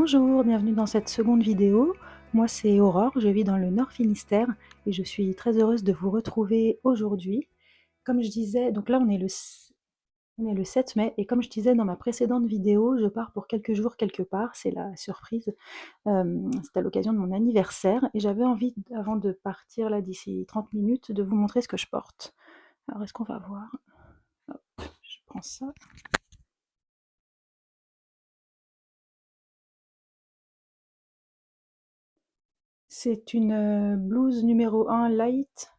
Bonjour, bienvenue dans cette seconde vidéo. Moi c'est Aurore, je vis dans le Nord Finistère et je suis très heureuse de vous retrouver aujourd'hui. Comme je disais, donc là on est le 7 mai et comme je disais dans ma précédente vidéo, je pars pour quelques jours quelque part, c'est la surprise. C'est à l'occasion de mon anniversaire et j'avais envie, avant de partir là d'ici 30 minutes, de vous montrer ce que je porte. Alors est-ce qu'on va voir? Hop, je prends ça. C'est une blouse numéro 1 light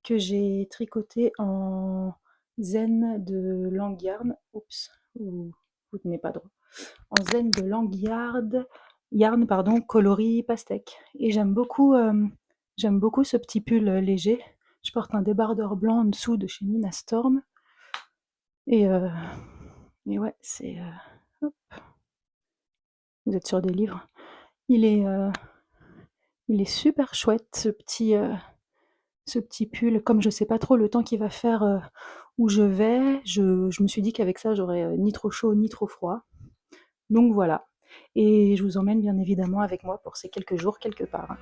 que j'ai tricotée en zen de Langyarn. Oups, vous tenez pas droit. En zen de Langyard, yarn pardon, coloris pastèque. Et j'aime beaucoup ce petit pull léger. Je porte un débardeur blanc en dessous de chez Nina Storm. Et, euh, et ouais, hop, vous êtes sur des livres. Il est, euh, il est super chouette ce petit pull. Comme je sais pas trop le temps qu'il va faire où je vais, je me suis dit qu'avec ça j'aurais ni trop chaud ni trop froid. Donc voilà. Et je vous emmène bien évidemment avec moi pour ces quelques jours quelque part.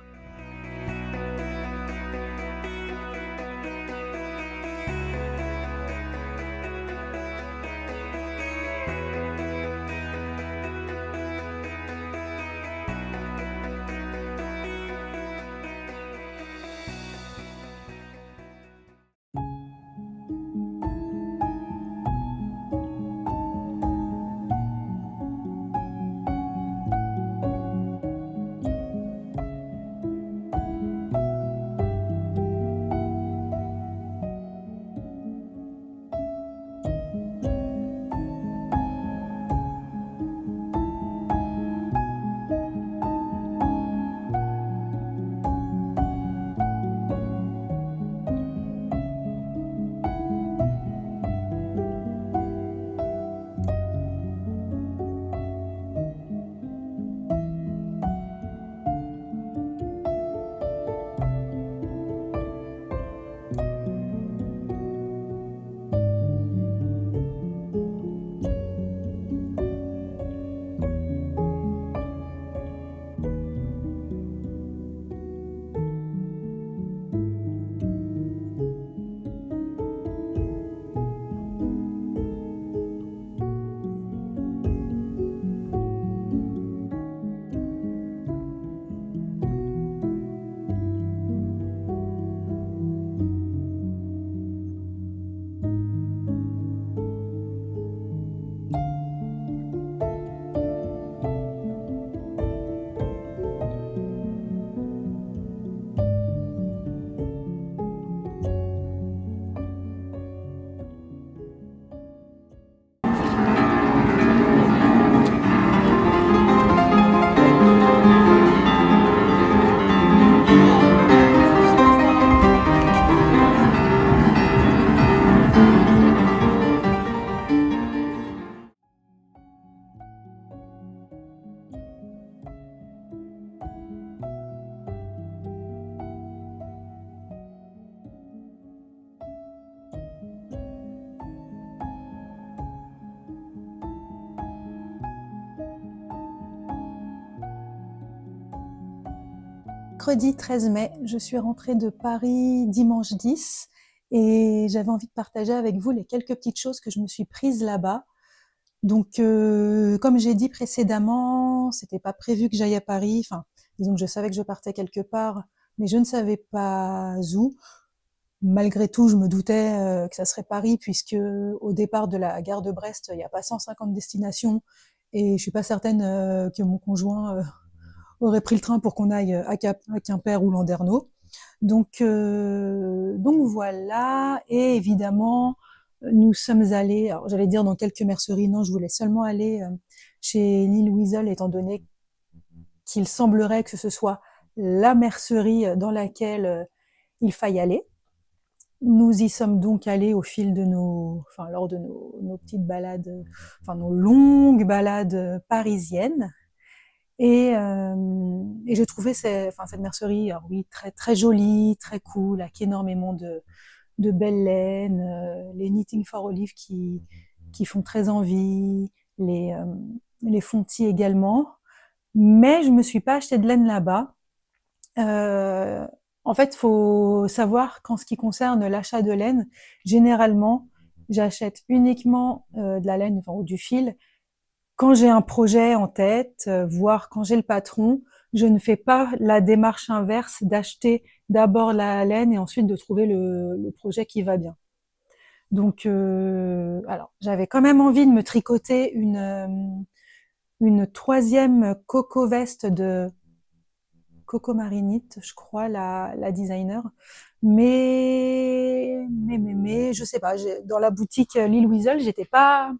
Mercredi 13 mai, je suis rentrée de Paris dimanche 10 et j'avais envie de partager avec vous les quelques petites choses que je me suis prises là-bas. Donc, comme j'ai dit précédemment, c'était pas prévu que j'aille à Paris. Enfin, disons que je savais que je partais quelque part, mais je ne savais pas où. Malgré tout, je me doutais que ça serait Paris, puisque au départ de la gare de Brest, il n'y a pas 150 destinations, et je suis pas certaine que mon conjoint aurait pris le train pour qu'on aille à Quimper ou Landerneau. Donc voilà, et évidemment, nous sommes allés, alors j'allais dire dans quelques merceries, non, je voulais seulement aller chez Lille Weasel, étant donné qu'il semblerait que ce soit la mercerie dans laquelle il faille aller. Nous y sommes donc allés au fil de lors de nos petites balades, enfin nos longues balades parisiennes. Et j'ai trouvé cette mercerie, alors oui, très très jolie, très cool, avec énormément de belles laines, les Knitting for Olive qui font très envie, les Fonty également. Mais je me suis pas acheté de laine là-bas. En fait, faut savoir qu'en ce qui concerne l'achat de laine, généralement, j'achète uniquement de la laine, enfin, ou du fil, quand j'ai un projet en tête, voire quand j'ai le patron. Je ne fais pas la démarche inverse d'acheter d'abord la laine et ensuite de trouver le projet qui va bien. Donc, alors, j'avais quand même envie de me tricoter une troisième coco veste de Coco Marinite, je crois, la designer. Mais, je sais pas, dans la boutique Lil Weasel, j'étais pas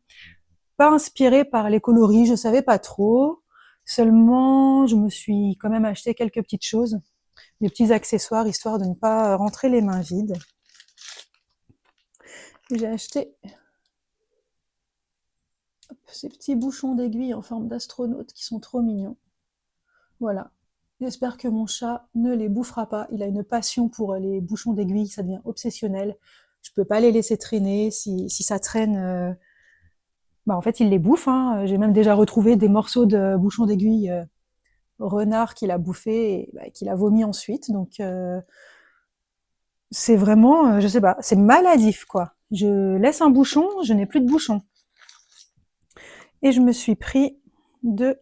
inspirée par les coloris, je savais pas trop. Seulement, je me suis quand même acheté quelques petites choses, des petits accessoires, histoire de ne pas rentrer les mains vides. J'ai acheté ces petits bouchons d'aiguille en forme d'astronaute qui sont trop mignons. Voilà. J'espère que mon chat ne les bouffera pas. Il a une passion pour les bouchons d'aiguille, ça devient obsessionnel. Je peux pas les laisser traîner. Si ça traîne, bah en fait, il les bouffe, hein. J'ai même déjà retrouvé des morceaux de bouchons d'aiguille renard qu'il a bouffé et bah, qu'il a vomi ensuite. Donc, c'est vraiment, je sais pas, c'est maladif, quoi. Je laisse un bouchon, je n'ai plus de bouchon. Et je me suis pris deux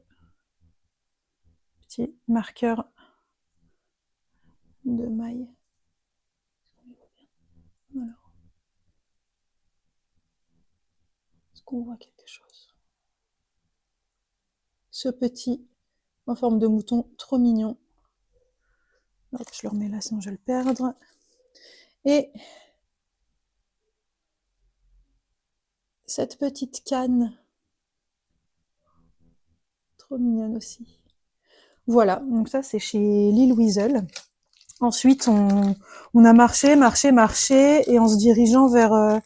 petits marqueurs de maille. Voilà. Est-ce qu'on voit quelque chose? Ce petit en forme de mouton, trop mignon. Hop, je le remets là, sinon je vais le perdre. Et cette petite canne, trop mignonne aussi. Voilà, donc ça c'est chez Lil Weasel. Ensuite, on a marché, et en se dirigeant vers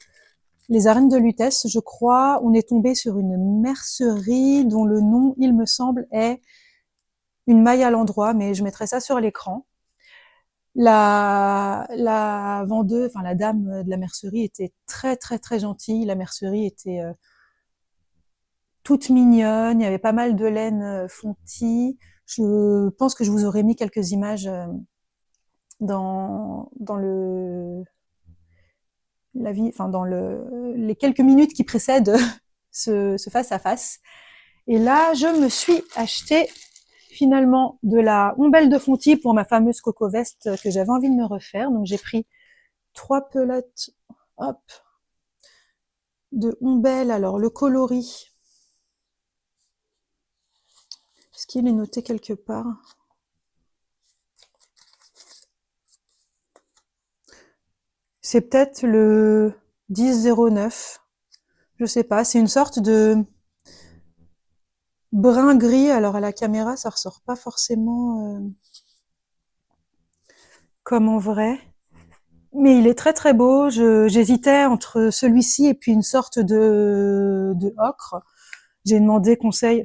les arènes de Lutèce, je crois, on est tombé sur une mercerie dont le nom, il me semble, est une maille à l'endroit, mais je mettrai ça sur l'écran. La vendeuse, enfin la dame de la mercerie était très très très gentille. La mercerie était toute mignonne. Il y avait pas mal de laine fontie. Je pense que je vous aurais mis quelques images dans le la vie, enfin dans les quelques minutes qui précèdent ce face à face. Et là, je me suis acheté finalement de la ombelle de Fonty pour ma fameuse coco veste que j'avais envie de me refaire. Donc j'ai pris 3 pelotes, hop, de ombelle. Alors le coloris, est-ce qu'il est noté quelque part? C'est peut-être le 1009. Je sais pas, c'est une sorte de brun gris. Alors à la caméra, ça ressort pas forcément comme en vrai. Mais il est très très beau. J'hésitais entre celui-ci et puis une sorte de ocre. J'ai demandé conseil,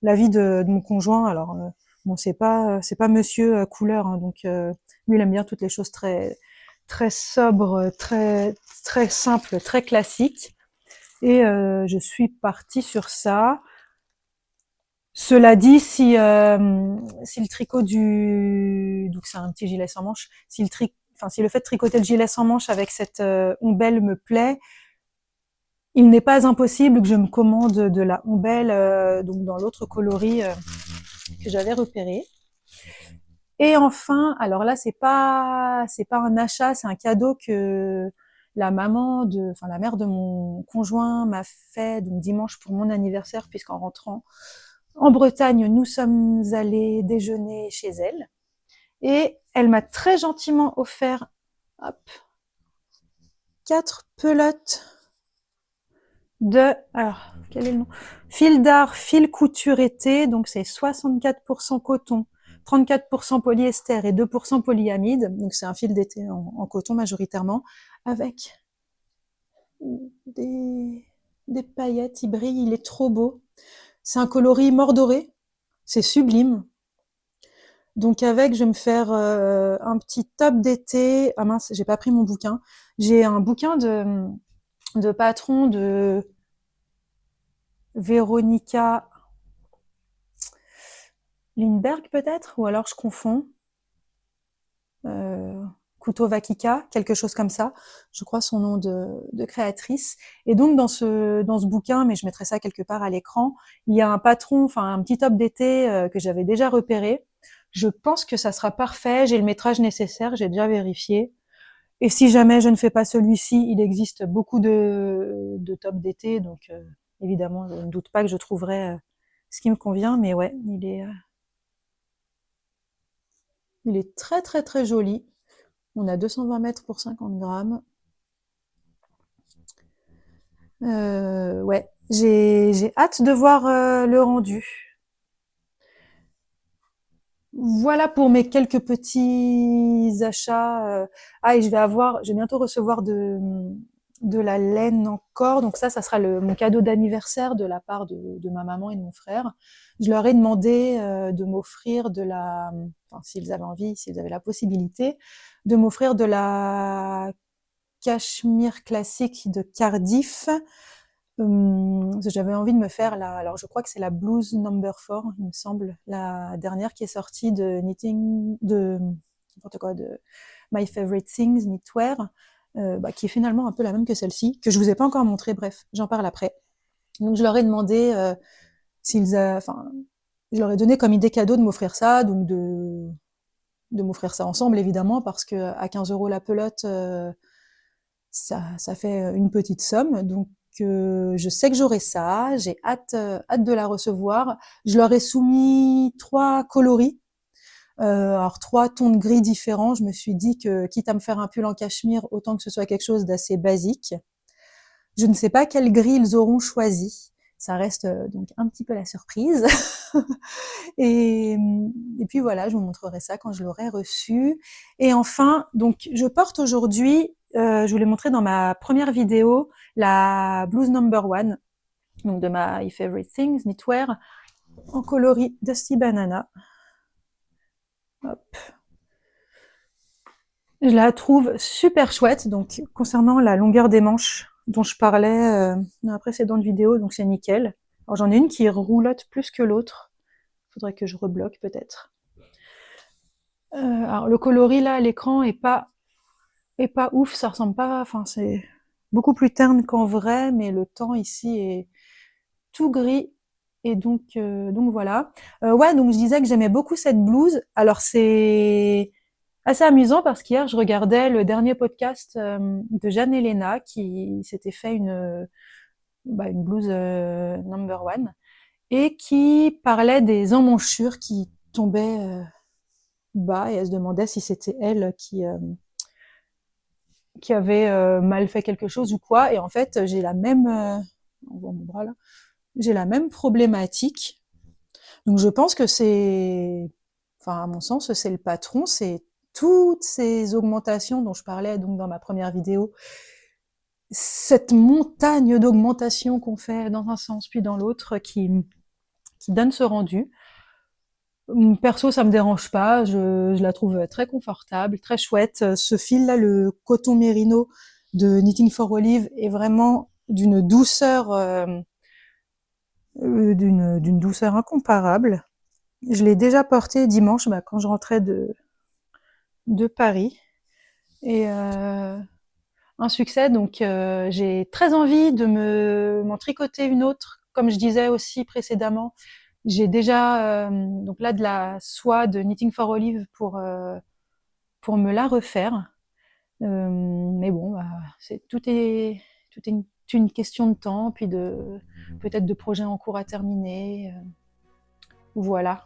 l'avis de mon conjoint. Alors bon, c'est pas monsieur couleur, hein, donc lui il aime bien toutes les choses très très sobres, très très simples, très classiques. Et je suis partie sur ça. Cela dit, si le tricot donc c'est un petit gilet sans manches, si le fait de tricoter le gilet sans manches avec cette ombelle me plaît, il n'est pas impossible que je me commande de la ombelle donc dans l'autre coloris que j'avais repéré. Et enfin, alors là c'est pas un achat, c'est un cadeau que la mère de mon conjoint m'a fait donc dimanche pour mon anniversaire, puisqu'en rentrant en Bretagne, nous sommes allés déjeuner chez elle. Et elle m'a très gentiment offert, hop, 4 pelotes alors, quel est le nom? Fil d'art, fil couture été, donc c'est 64% coton, 34% polyester et 2% polyamide, donc c'est un fil d'été en coton majoritairement, avec des, des paillettes, il brille, il est trop beau. C'est un coloris mordoré, c'est sublime. Donc avec, je vais me faire un petit top d'été. Ah mince, j'ai pas pris mon bouquin. J'ai un bouquin de patron de Véronica. Lindbergh peut-être, ou alors je confonds. Couteau Vakika, quelque chose comme ça, je crois son nom de créatrice. Et donc dans ce bouquin, mais je mettrai ça quelque part à l'écran, il y a un patron, enfin un petit top d'été que j'avais déjà repéré. Je pense que ça sera parfait, j'ai le métrage nécessaire, j'ai déjà vérifié. Et si jamais je ne fais pas celui-ci, il existe beaucoup de tops d'été, donc évidemment, je ne doute pas que je trouverai ce qui me convient, mais ouais, il est très très très joli. On a 220 mètres pour 50 grammes. Ouais, j'ai hâte de voir le rendu. Voilà pour mes quelques petits achats. Ah, et je vais bientôt recevoir de la laine encore. Donc ça sera mon cadeau d'anniversaire de la part de ma maman et de mon frère. Je leur ai demandé de m'offrir enfin, s'ils avaient envie, s'ils avaient la possibilité, de m'offrir de la cachemire classique de Cardiff. J'avais envie de me faire alors je crois que c'est la Blues Number 4, il me semble, la dernière qui est sortie n'importe quoi, de My Favorite Things, Knitwear, qui est finalement un peu la même que celle-ci, que je vous ai pas encore montré, bref, j'en parle après. Donc je leur ai demandé enfin, je leur ai donné comme idée cadeau de m'offrir ça, donc de m'offrir ça ensemble évidemment, parce que à 15 € la pelote, ça fait une petite somme. Donc je sais que j'aurai ça, j'ai hâte de la recevoir. Je leur ai soumis 3 coloris, alors 3 tons de gris différents. Je me suis dit que quitte à me faire un pull en cachemire, autant que ce soit quelque chose d'assez basique. Je ne sais pas quel gris ils auront choisi. Ça reste donc un petit peu la surprise. et, et puis voilà, je vous montrerai ça quand je l'aurai reçu. Et enfin, donc je porte aujourd'hui, je vous l'ai montré dans ma première vidéo, la blouse number 1, donc de My Favorite Things, Knitwear, en coloris Dusty Banana. Hop. Je la trouve super chouette. Donc concernant la longueur des manches dont je parlais dans la précédente vidéo, donc c'est nickel. Alors j'en ai une qui roulotte plus que l'autre. Faudrait que je rebloque peut-être. Alors le coloris là à l'écran est pas ouf, ça ressemble pas, enfin c'est beaucoup plus terne qu'en vrai, mais le temps ici est tout gris. Et donc voilà. Ouais, donc je disais que j'aimais beaucoup cette blouse. Alors c'est assez amusant parce qu'hier je regardais le dernier podcast de Jeanne Helena qui s'était fait une blouse number 1 et qui parlait des emmanchures qui tombaient bas, et elle se demandait si c'était elle qui avait mal fait quelque chose ou quoi. Et en fait, j'ai la même, on voit mon bras là, j'ai la même problématique. Donc je pense que enfin à mon sens, c'est le patron, c'est toutes ces augmentations dont je parlais donc dans ma première vidéo, cette montagne d'augmentation qu'on fait dans un sens puis dans l'autre qui donne ce rendu. Perso, ça me dérange pas, je la trouve très confortable, très chouette. Ce fil-là, le coton mérino de Knitting for Olive, est vraiment d'une douceur, d'une douceur incomparable. Je l'ai déjà porté dimanche, quand je rentrais de Paris. Et un succès, donc j'ai très envie de m'en tricoter une autre, comme je disais aussi précédemment. J'ai déjà donc là de la soie de Knitting for Olive pour me la refaire. Mais bon, tout est une question de temps, puis peut-être de projets en cours à terminer. Voilà.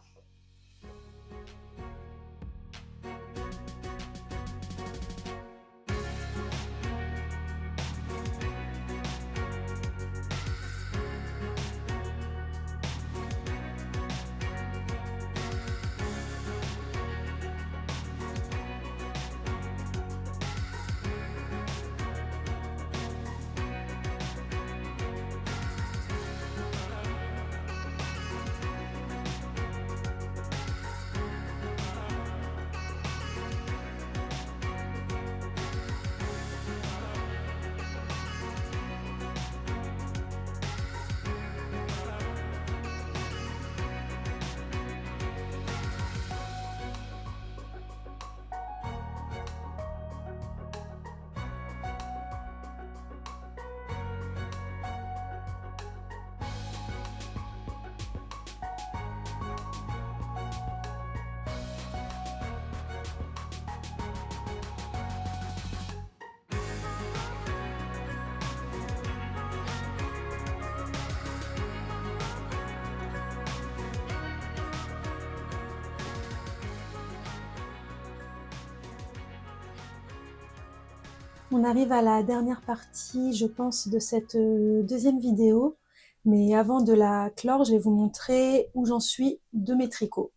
On arrive à la dernière partie, je pense, de cette deuxième vidéo. Mais avant de la clore, je vais vous montrer où j'en suis de mes tricots.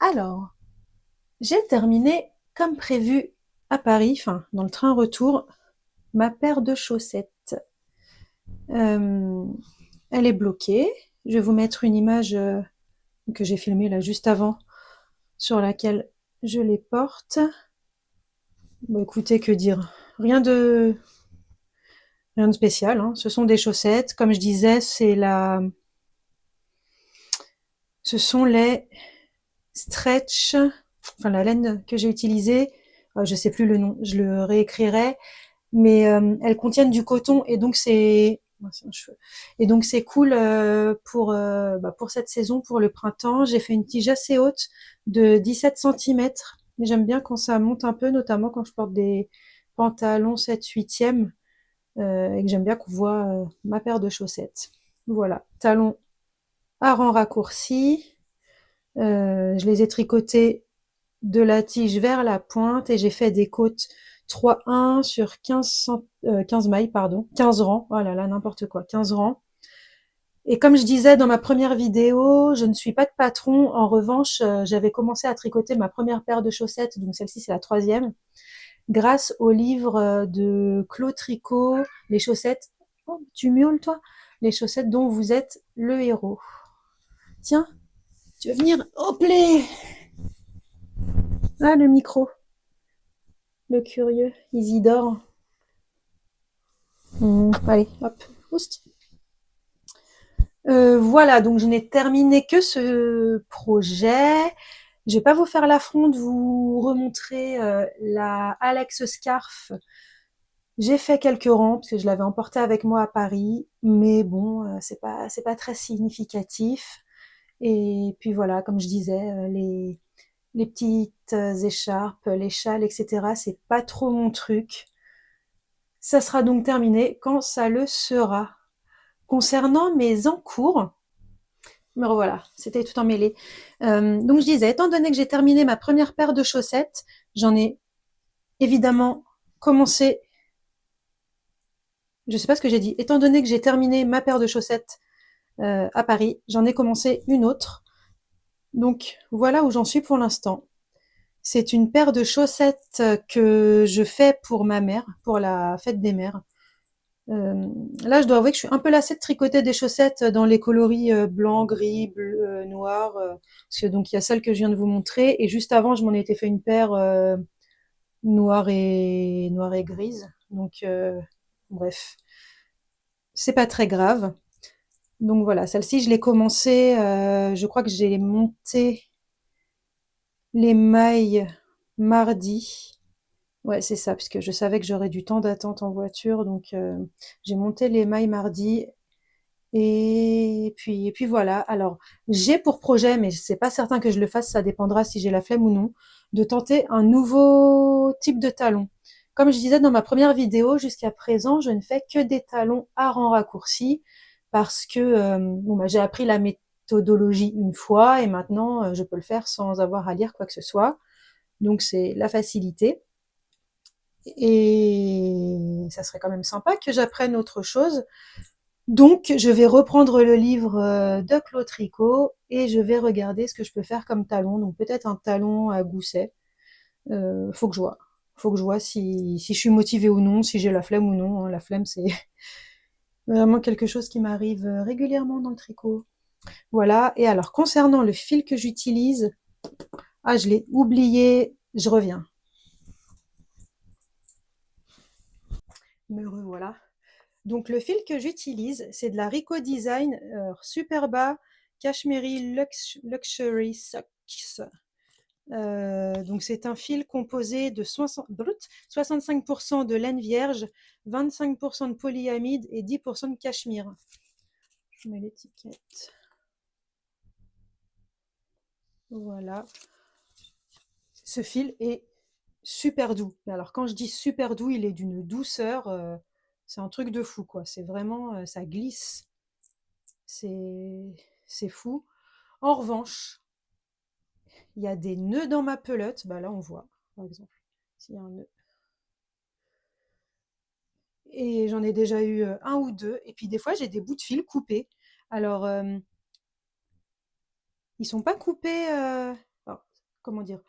Alors, j'ai terminé, comme prévu, à Paris, enfin, dans le train retour, ma paire de chaussettes. Elle est bloquée. Je vais vous mettre une image que j'ai filmée là juste avant, sur laquelle je les porte. Bon, écoutez, que dire? Rien de spécial, hein. Ce sont des chaussettes. Comme je disais, ce sont les stretch, enfin la laine que j'ai utilisée. Je sais plus le nom, je le réécrirai. Mais elles contiennent du coton et donc c'est cool pour cette saison, pour le printemps. J'ai fait une tige assez haute de 17 centimètres. J'aime bien quand ça monte un peu, notamment quand je porte des pantalons 7/8e et que j'aime bien qu'on voit ma paire de chaussettes. Voilà, talons à rang raccourci. Je les ai tricotés de la tige vers la pointe et j'ai fait des côtes 3-1 sur 15 mailles, pardon, 15 rangs. Oh là là, n'importe quoi, 15 rangs. Et comme je disais dans ma première vidéo, je ne suis pas de patron. En revanche, j'avais commencé à tricoter ma première paire de chaussettes, donc celle-ci c'est la troisième, grâce au livre de Claude Tricot, les chaussettes. Oh, tu miaules toi? Les chaussettes dont vous êtes le héros. Tiens, tu veux venir? Hop là! Ah, le micro. Le curieux, Isidore. Allez, hop, oust. Voilà, donc je n'ai terminé que ce projet. Je vais pas vous faire l'affront de vous remontrer la Alex Scarf. J'ai fait quelques rangs parce que je l'avais emporté avec moi à Paris, mais bon, c'est pas très significatif. Et puis voilà, comme je disais, les petites écharpes, les châles, etc. C'est pas trop mon truc. Ça sera donc terminé quand ça le sera. Concernant mes encours, me revoilà, c'était tout emmêlé. Donc je disais, étant donné que j'ai terminé ma première paire de chaussettes, j'en ai évidemment commencé. Je sais pas ce que j'ai dit. Étant donné que j'ai terminé ma paire de chaussettes à Paris, j'en ai commencé une autre. Donc voilà où j'en suis pour l'instant. C'est une paire de chaussettes que je fais pour ma mère, pour la fête des mères. Là, je dois avouer que je suis un peu lassée de tricoter des chaussettes dans les coloris blanc, gris, bleu, noir. Parce que donc il y a celle que je viens de vous montrer et juste avant, je m'en étais fait une paire noire et grise. Donc bref, c'est pas très grave. Donc voilà, celle-ci, je l'ai commencé. Je crois que j'ai monté les mailles mardi. Ouais, c'est ça, parce que je savais que j'aurais du temps d'attente en voiture, donc j'ai monté les mailles mardi. Et puis voilà. Alors, j'ai pour projet, mais c'est pas certain que je le fasse, ça dépendra si j'ai la flemme ou non, de tenter un nouveau type de talon. Comme je disais dans ma première vidéo, jusqu'à présent, je ne fais que des talons à rang raccourci parce que bon, bah, j'ai appris la méthodologie une fois et maintenant je peux le faire sans avoir à lire quoi que ce soit. Donc c'est la facilité. Et ça serait quand même sympa que j'apprenne autre chose. Donc, je vais reprendre le livre de Claude Tricot et je vais regarder ce que je peux faire comme talon. Donc, peut-être un talon à gousset. Faut que je vois. Faut que je vois si je suis motivée ou non, si j'ai la flemme ou non, hein. La flemme, c'est vraiment quelque chose qui m'arrive régulièrement dans le tricot. Voilà. Et alors, concernant le fil que j'utilise, ah, je l'ai oublié. Je reviens. Me revoilà. Donc le fil que j'utilise, c'est de la Rico Design Superba Cashmere Luxury Socks. Donc c'est un fil composé de 65% de laine vierge, 25% de polyamide et 10% de cachemire. Je mets l'étiquette. Voilà. Ce fil est super doux. Alors quand je dis super doux, il est d'une douceur, c'est un truc de fou quoi. C'est vraiment, ça glisse. C'est fou. En revanche, il y a des nœuds dans ma pelote. Bah là, on voit, par exemple, s'il y a un nœud. et j'en ai déjà eu, 1 ou 2 et puis des fois j'ai des bouts de fil coupés. Alors, ils sont pas coupés, alors, comment dire?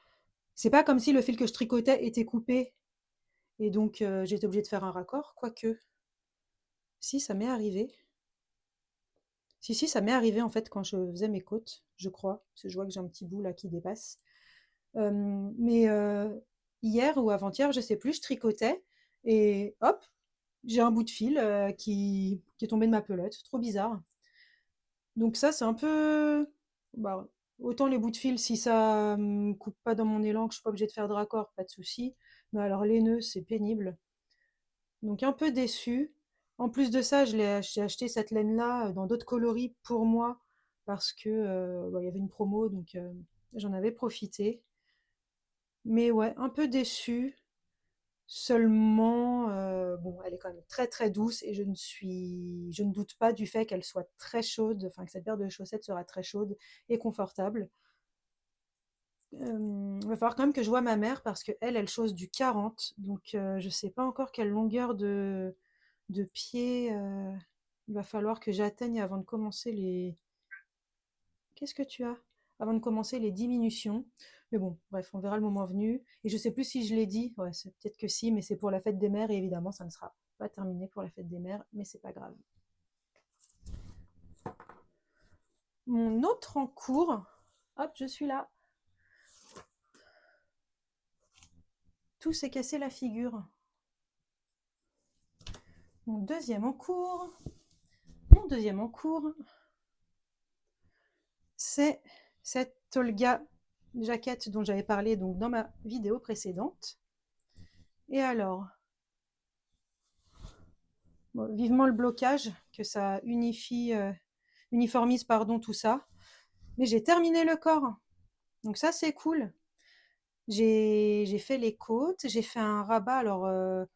C'est pas comme si le fil que je tricotais était coupé et donc j'étais obligée de faire un raccord, quoique. Si, ça m'est arrivé. Si, si, ça m'est arrivé en fait quand je faisais mes côtes, je crois, parce que je vois que j'ai un petit bout là qui dépasse. Mais hier ou avant-hier, je sais plus, je tricotais et hop, j'ai un bout de fil qui est tombé de ma pelote, trop bizarre. Donc ça, c'est un peu... Bah, autant les bouts de fil, si ça me coupe pas dans mon élan, que je suis pas obligée de faire de raccord, pas de souci. Mais alors les nœuds, c'est pénible. Donc un peu déçue. En plus de ça, j'ai acheté cette laine-là dans d'autres coloris pour moi parce que bah, il y avait une promo, donc j'en avais profité. Mais ouais, un peu déçue. Seulement, bon, elle est quand même très très douce et je ne doute pas du fait qu'elle soit très chaude, enfin que cette paire de chaussettes sera très chaude et confortable. Il va falloir quand même que je voie ma mère parce que elle chausse du 40, donc je sais pas encore quelle longueur de pied il va falloir que j'atteigne avant de commencer les... Qu'est-ce que tu as? Avant de commencer les diminutions. Mais bon, bref, on verra le moment venu. Et je sais plus si je l'ai dit. Ouais, c'est peut-être que si, mais c'est pour la fête des mères et évidemment, ça ne sera pas terminé pour la fête des mères, mais c'est pas grave. Mon autre en cours, hop, je suis là. Tout s'est cassé la figure. Mon deuxième en cours, mon deuxième en cours, c'est cette Olga jaquette dont j'avais parlé donc dans ma vidéo précédente. Et alors, bon, vivement le blocage, que ça uniformise pardon, tout ça. Mais j'ai terminé le corps, donc ça c'est cool. J'ai fait les côtes, j'ai fait un rabat. Alors,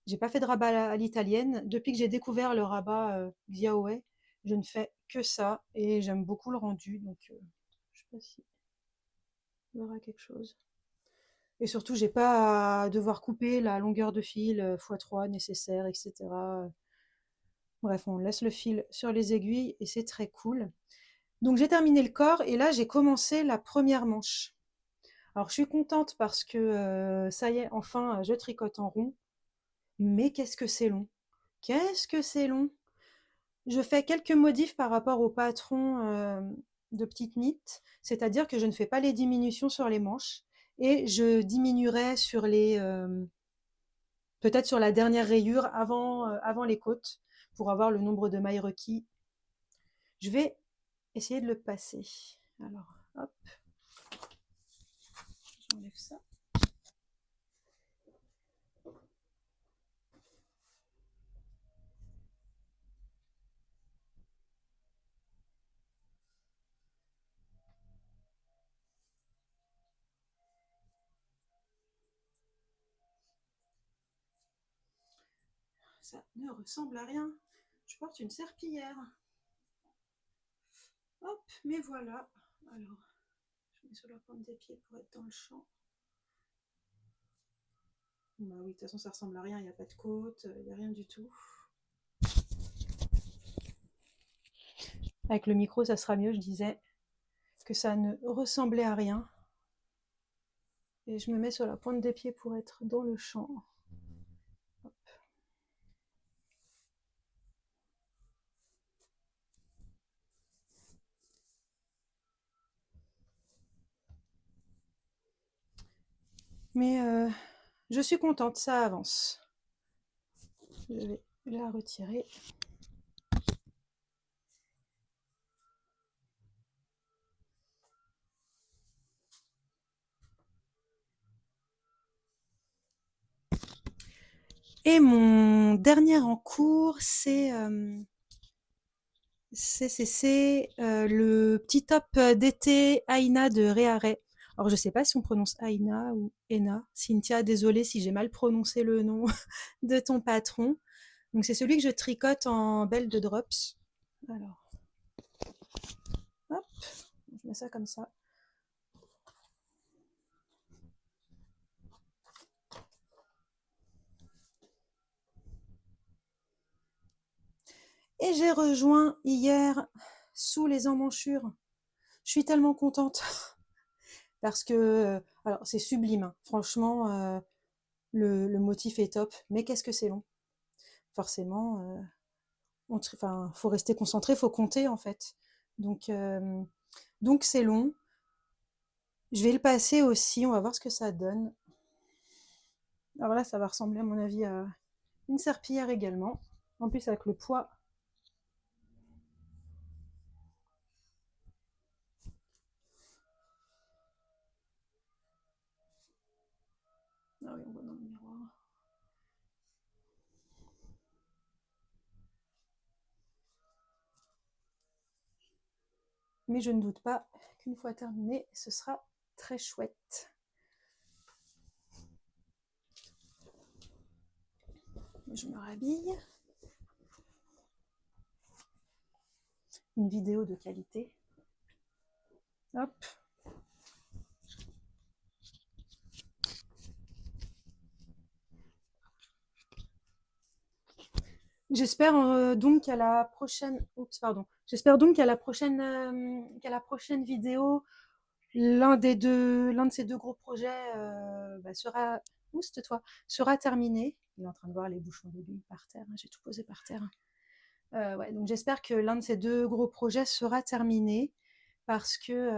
j'ai pas fait de rabat à l'italienne. Depuis que j'ai découvert le rabat Xiaowei, je ne fais que ça et j'aime beaucoup le rendu. Donc, je sais pas si il y aura quelque chose. Et surtout, j'ai pas à devoir couper la longueur de fil x3 nécessaire, etc. Bref, on laisse le fil sur les aiguilles et c'est très cool. Donc j'ai terminé le corps et là j'ai commencé la première manche. Alors je suis contente parce que ça y est, enfin je tricote en rond. Mais qu'est-ce que c'est long? Qu'est-ce que c'est long? Je fais quelques modifs par rapport au patron de petite knit, c'est-à-dire que je ne fais pas les diminutions sur les manches et je diminuerai sur les peut-être sur la dernière rayure avant les côtes pour avoir le nombre de mailles requis. Je vais essayer de le passer. Alors, hop, j'enlève ça. Ça ne ressemble à rien. Je porte une serpillière. Hop, mais voilà. Alors, je mets sur la pointe des pieds pour être dans le champ. Bah oui, de toute façon, ça ressemble à rien. Il n'y a pas de côte, il n'y a rien du tout. Avec le micro, ça sera mieux. Je disais que ça ne ressemblait à rien. Et je me mets sur la pointe des pieds pour être dans le champ. Hop. Mais je suis contente, ça avance. Je vais la retirer. Et mon dernier en cours, c'est le petit top d'été Aina de Réaré. Alors, je sais pas si on prononce Aina ou Ena. Cynthia, désolée si j'ai mal prononcé le nom de ton patron. Donc, c'est celui que je tricote en belle de drops. Alors, hop, je mets ça comme ça. Et j'ai rejoint hier sous les emmanchures. Je suis tellement contente parce que, alors c'est sublime, hein. Franchement, le motif est top, mais qu'est-ce que c'est long. Forcément, enfin, faut rester concentré, faut compter en fait. Donc, euh, donc c'est long. Je vais le passer aussi, on va voir ce que ça donne. Alors là, ça va ressembler à mon avis à une serpillière également. En plus avec le poids. Ah oui, on voit dans le miroir. Mais je ne doute pas qu'une fois terminé, ce sera très chouette. Je me rhabille. Une vidéo de qualité. Hop. J'espère donc qu'à la prochaine. Oups, pardon. J'espère donc qu'à la prochaine vidéo, l'un de ces deux gros projets sera. Ouste-toi, sera terminé. Il est en train de voir les bouchons d'huile par terre. J'ai tout posé par terre. Ouais, donc j'espère que l'un de ces deux gros projets sera terminé parce que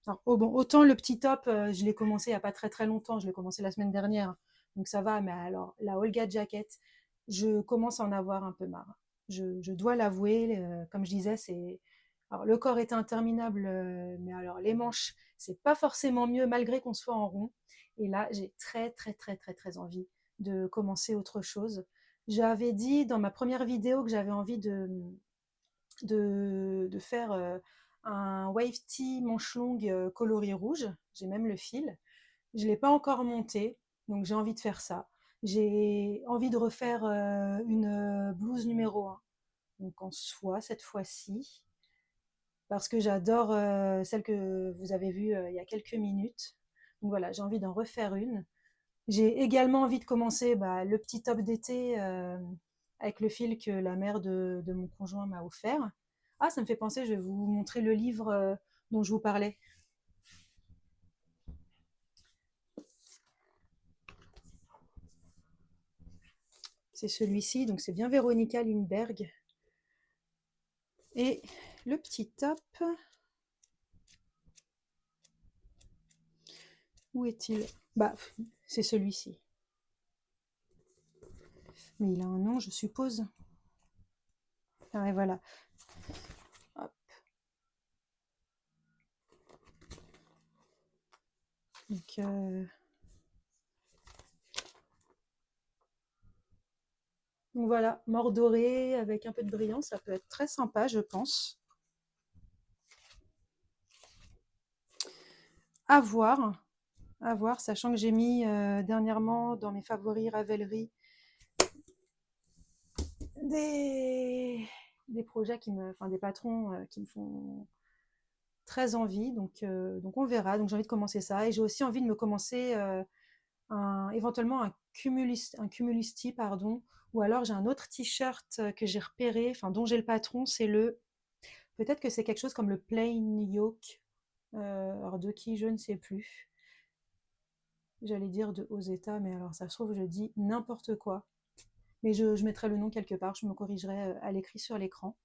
alors, oh bon, autant le petit top, je l'ai commencé il n'y a pas très très longtemps, je l'ai commencé la semaine dernière, donc ça va, mais alors la Olga Jacket, je commence à en avoir un peu marre. Je dois l'avouer, comme je disais, c'est alors le corps est interminable, mais alors les manches, c'est pas forcément mieux malgré qu'on soit en rond. Et là, j'ai très très très très très envie de commencer autre chose. J'avais dit dans ma première vidéo que j'avais envie de faire un wave tee manche longue coloris rouge. J'ai même le fil. Je ne l'ai pas encore monté, donc j'ai envie de faire ça. J'ai envie de refaire une blouse numéro 1, donc en soie cette fois-ci, parce que j'adore celle que vous avez vue il y a quelques minutes. Donc voilà, j'ai envie d'en refaire une. J'ai également envie de commencer le petit top d'été avec le fil que la mère de mon conjoint m'a offert. Ah, ça me fait penser, je vais vous montrer le livre dont je vous parlais. C'est celui-ci, donc c'est bien Véronica Lindbergh. Et le petit top, où est-il? Bah, c'est celui-ci. Mais il a un nom, je suppose. Ah, et voilà. Hop. Donc, donc voilà, mort doré avec un peu de brillant, ça peut être très sympa, je pense. À voir. À voir, sachant que j'ai mis dernièrement dans mes favoris Ravelry des, des projets enfin des patrons qui me font très envie, donc on verra. Donc j'ai envie de commencer ça et j'ai aussi envie de me commencer éventuellement un cumulisti, pardon, ou alors j'ai un autre t-shirt que j'ai repéré, enfin dont j'ai le patron, peut-être que c'est quelque chose comme le plain yoke, alors de qui je ne sais plus. J'allais dire de Ozeta, mais alors ça se trouve je dis n'importe quoi. Mais je mettrai le nom quelque part, je me corrigerai à l'écrit sur l'écran.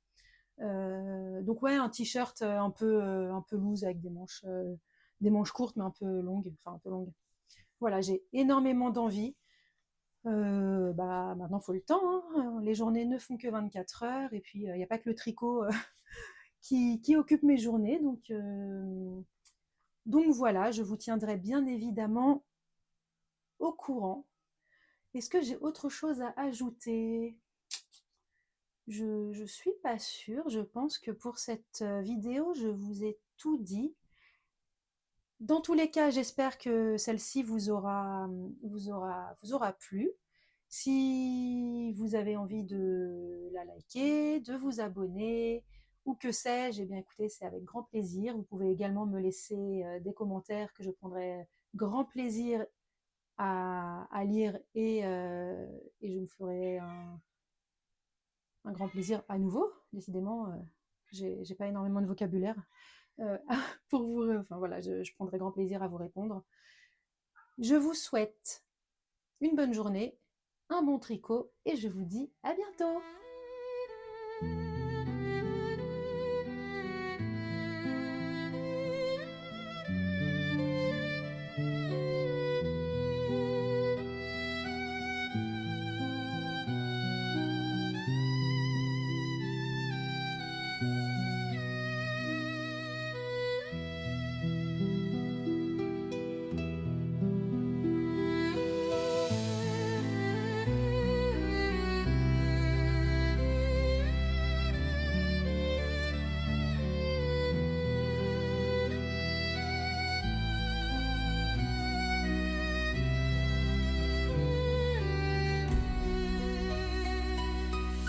Donc ouais, un t-shirt un peu loose avec des manches courtes mais un peu longues, enfin un peu longues. Voilà, j'ai énormément d'envie. Maintenant, il faut le temps, hein. Les journées ne font que 24 heures et puis il n'y a pas que le tricot qui occupe mes journées. Donc voilà, je vous tiendrai bien évidemment au courant. Est-ce que j'ai autre chose à ajouter? Je suis pas sûre. Je pense que pour cette vidéo, je vous ai tout dit. Dans tous les cas, j'espère que celle-ci vous aura plu. Si vous avez envie de la liker, de vous abonner, ou que sais-je, eh bien écoutez, c'est avec grand plaisir. Vous pouvez également me laisser des commentaires que je prendrai grand plaisir à lire et je me ferai un grand plaisir à nouveau. Décidément, j'ai pas énormément de vocabulaire pour vous. Enfin voilà, je prendrai grand plaisir à vous répondre. Je vous souhaite une bonne journée, un bon tricot et je vous dis à bientôt.